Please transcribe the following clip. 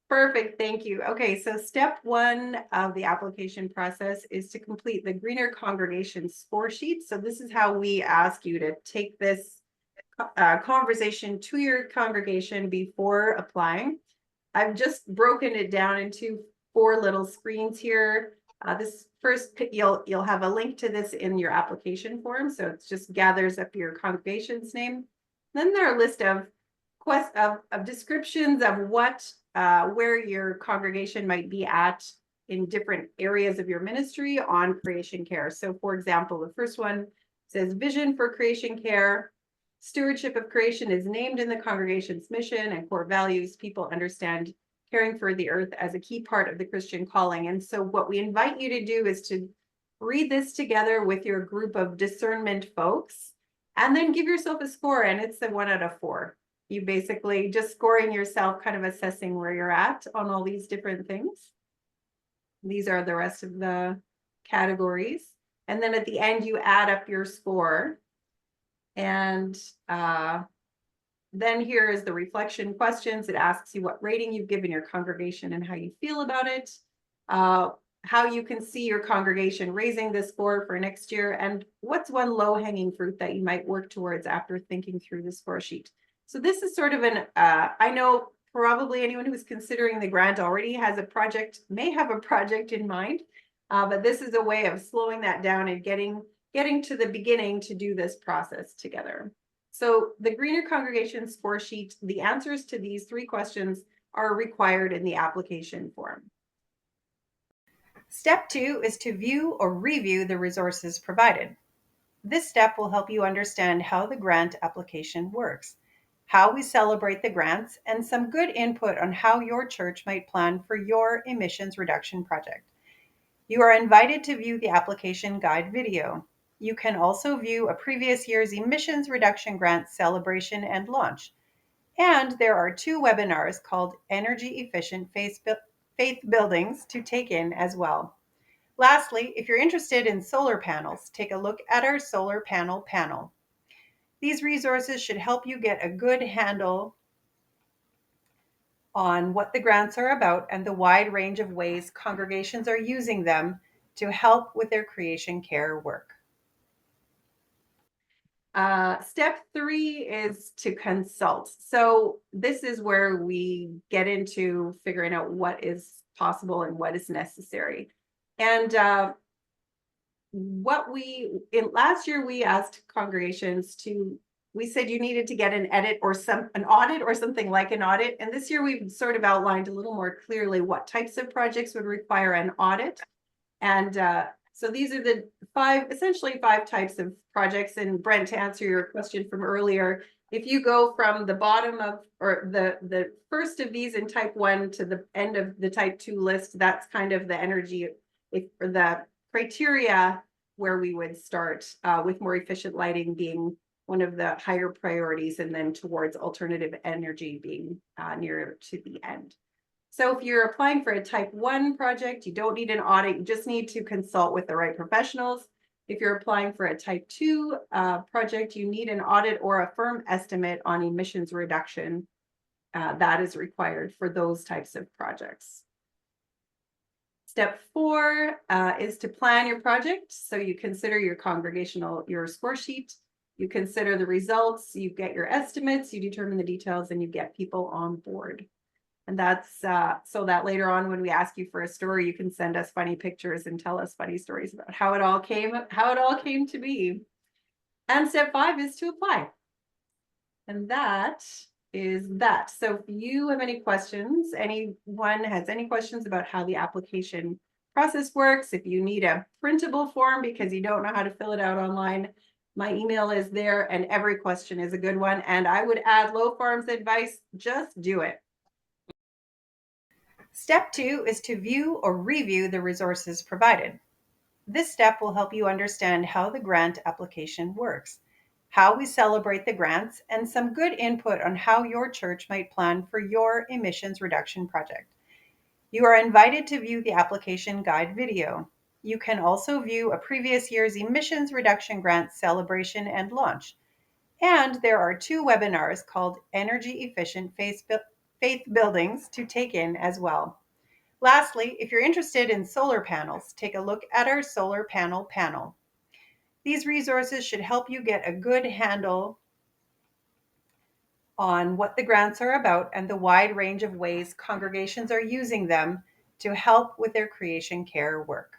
Perfect, thank you. Okay, so step one of the application process is to complete the Greener Congregation score sheet. So this is how we ask you to take this conversation to your congregation before applying. I've just broken it down into 4 little screens here. This first, you'll have a link to this in your application form. So it just gathers up your congregation's name. Then there are a list of descriptions of what where your congregation might be at in different areas of your ministry on creation care. So for example, the first one says vision for creation care. Stewardship of creation is named in the congregation's mission and core values. People understand caring for the earth as a key part of the Christian calling. And so what we invite you to do is to read this together with your group of discernment folks and then give yourself a score. And it's a 1 out of 4. You basically just scoring yourself, kind of assessing where you're at on all these different things. These are the rest of the categories. And then at the end, you add up your score. And then here is the reflection questions. It asks you what rating you've given your congregation and how you feel about it, how you can see your congregation raising this score for next year, and what's one low-hanging fruit that you might work towards after thinking through the score sheet. So this is sort of an, I know probably anyone who's considering the grant already has a project, may have a project in mind, but this is a way of slowing that down and getting to the beginning to do this process together. So the Greener Congregation score sheet, the answers to these 3 questions are required in the application form. Step 2 is to view or review the resources provided. This step will help you understand how the grant application works, how we celebrate the grants, and some good input on how your church might plan for your emissions reduction project. You are invited to view the application guide video. You can also view a previous year's emissions reduction grant celebration and launch. And there are 2 webinars called Energy Efficient Faith Buildings to take in as well. Lastly, if you're interested in solar panels, take a look at our solar panel. These resources should help you get a good handle on what the grants are about and the wide range of ways congregations are using them to help with their creation care work. Step 3 is to consult. So this is where we get into figuring out what is possible and what is necessary. And last year we asked congregations we said you needed to get an audit or something like an audit. And this year we've sort of outlined a little more clearly what types of projects would require an audit. And so these are the essentially five types of projects. And Brent, to answer your question from earlier, if you go from the bottom of, or the first of these in type 1 to the end of the type 2 list, that's kind of the energy, or the criteria where we would start, with more efficient lighting being one of the higher priorities, and then towards alternative energy being nearer to the end. So if you're applying for a type 1 project, you don't need an audit, you just need to consult with the right professionals. If you're applying for a type 2 project, you need an audit or a firm estimate on emissions reduction. That is required for those types of projects. Step 4 is to plan your project. So you consider your score sheet, you consider the results, you get your estimates, you determine the details, and you get people on board. And that's so that later on when we ask you for a story, you can send us funny pictures and tell us funny stories about how it all came to be. And step 5 is to apply. And that is that. So if you have any questions, anyone has any questions about how the application process works, if you need a printable form because you don't know how to fill it out online, my email is there, and every question is a good one. And I would add Low Farm's advice, just do it. Step 2 is to view or review the resources provided. This step will help you understand how the grant application works, how we celebrate the grants, and some good input on how your church might plan for your emissions reduction project. You are invited to view the application guide video. You can also view a previous year's emissions reduction grant celebration and launch. And there are 2 webinars called Energy Efficient Faith faith buildings to take in as well. Lastly, if you're interested in solar panels, take a look at our solar panel. These resources should help you get a good handle on what the grants are about and the wide range of ways congregations are using them to help with their creation care work.